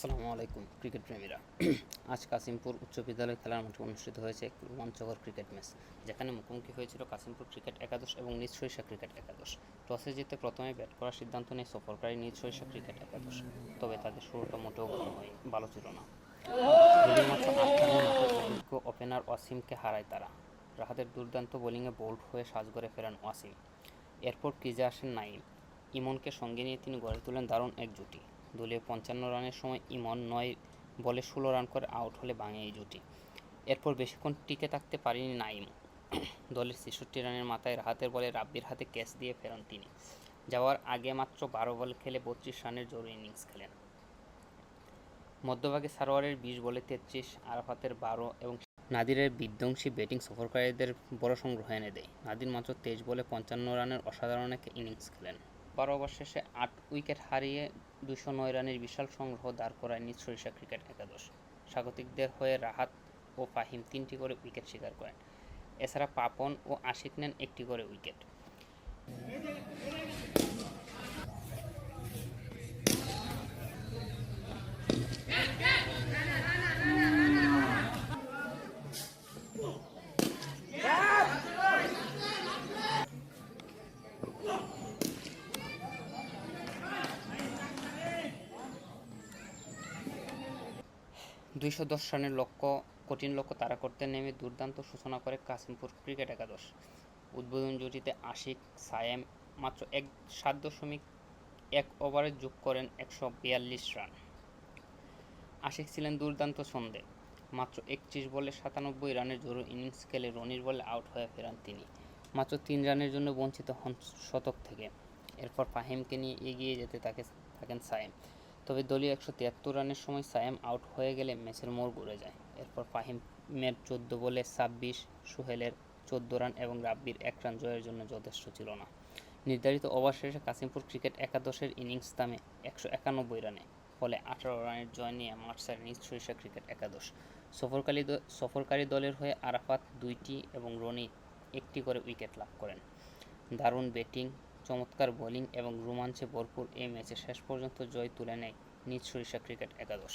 আসসালামু আলাইকুম ক্রিকেট প্রেমীরা। আজ কাশিমপুর উচ্চ বিদ্যালয় খেলার মাঠে অনুষ্ঠিত হয়েছে এক রোমাঞ্চকর ক্রিকেট ম্যাচ, যেখানে মুখোমুখি হয়েছিল কাশিমপুর ক্রিকেট একাদশ এবং নিজ সরিষা ক্রিকেট একাদশ। টসে জিতে প্রথমে ব্যাট করার সিদ্ধান্ত নেয় সফরকারী নিজ সরিষা ক্রিকেট একাদশ। তবে তাদের শুরুটা মোটেও ভালো ছিল না। যদিও মাত্র ৮ রানের মাথায় অভিজ্ঞ ওপেনার ওয়াসিমকে হারায় তারা। রাহাতের দুর্দান্ত বোলিংয়ে বোল্ড হয়ে সাজঘরে ফেরেন ওয়াসিম। এরপর ক্রিজে আসেন নাঈম। ইমনকে সঙ্গে নিয়ে তিনি গড়ে তোলেন দারুণ এক জুটি। দলীয় ৫৫ রানের সময় ইমন ৯ বলে ১৬ রান করে আউট হলে ভাঙে এই জুটি। এরপর বেশিক্ষণ টিকে থাকতে পারেনি নাঈম। দলের ৬৬ রানের মাথায় রাহাতের বলে রাব্বির হাতে ক্যাচ দিয়ে ফেরেন তিনি। যাওয়ার আগে মাত্র ১২ বল খেলে ৩২ রানের জরুরি ইনিংস খেলেন। মধ্যভাগে সারোয়ারের ২০ বলে ৩৩, আরাফাতের ১২ এবং নাদিরের বিধ্বংসী ব্যাটিং সফরকারীদের বড় সংগ্রহ এনে দেয়। নাদির মাত্র ২৩ বলে ৫৫ রানের অসাধারণ এক ইনিংস খেলেন। ১২ ওভার শেষে ৮ উইকেট হারিয়ে ২০৯ রানের বিশাল সংগ্রহ দাঁড় করায় নিজ সরিষা ক্রিকেট একাদশ। স্বাগতিকদের হয়ে রাহাত ও ফাহিম ৩টি করে উইকেট শিকার করেন। এছাড়া পাপন ও আশিক নেন ১টি করে উইকেট। ২১০ রানের কঠিন লক্ষ্য তাড়া করতে নেমে দুর্দান্ত সূচনা করে কাশিমপুর ক্রিকেট একাদশ। উদ্বোধন জুটিতে আশিক সায়েম মাত্র ৭.১ ওভারে যোগ করেন ১৪২ রান। আশিক ছিলেন দুর্দান্ত ছন্দে। মাত্র ৩১ বলে ৯৭ রানের জরুরি ইনিংস খেলে রনির বলে আউট হয়ে ফেরান তিনি। মাত্র ৩ রানের জন্য বঞ্চিত হন শতক থেকে। এরপর ফাহিমকে নিয়ে এগিয়ে যেতে থাকেন সায়েম। তবে দলীয় ১৭৩ রানের সময় সায়েম আউট হয়ে গেলে ম্যাচের মোড় ঘুরে যায়। এরপর ফাহিমের ১৪ বলে ২৬, সোহেলের ১৪ রান এবং রাব্বির ১ রান জয়ের জন্য যথেষ্ট ছিল না। নির্ধারিত ওভার শেষে কাশিমপুর ক্রিকেট একাদশের ইনিংস থামে ১৯১ রানে। ফলে ১৮ রানের জয় নিয়ে মাঠ ছাড়ে নিজ সরিষা ক্রিকেট একাদশ। সফরকারী দলের হয়ে আরাফাত ২টি এবং রনি ১টি করে উইকেট লাভ করেন। দারুণ ব্যাটিং, চমৎকার বোলিং এবং রোমাঞ্চে ভরপুর এই ম্যাচে শেষ পর্যন্ত জয় তুলে নেয় নিজ সরিষা ক্রিকেট একাদশ।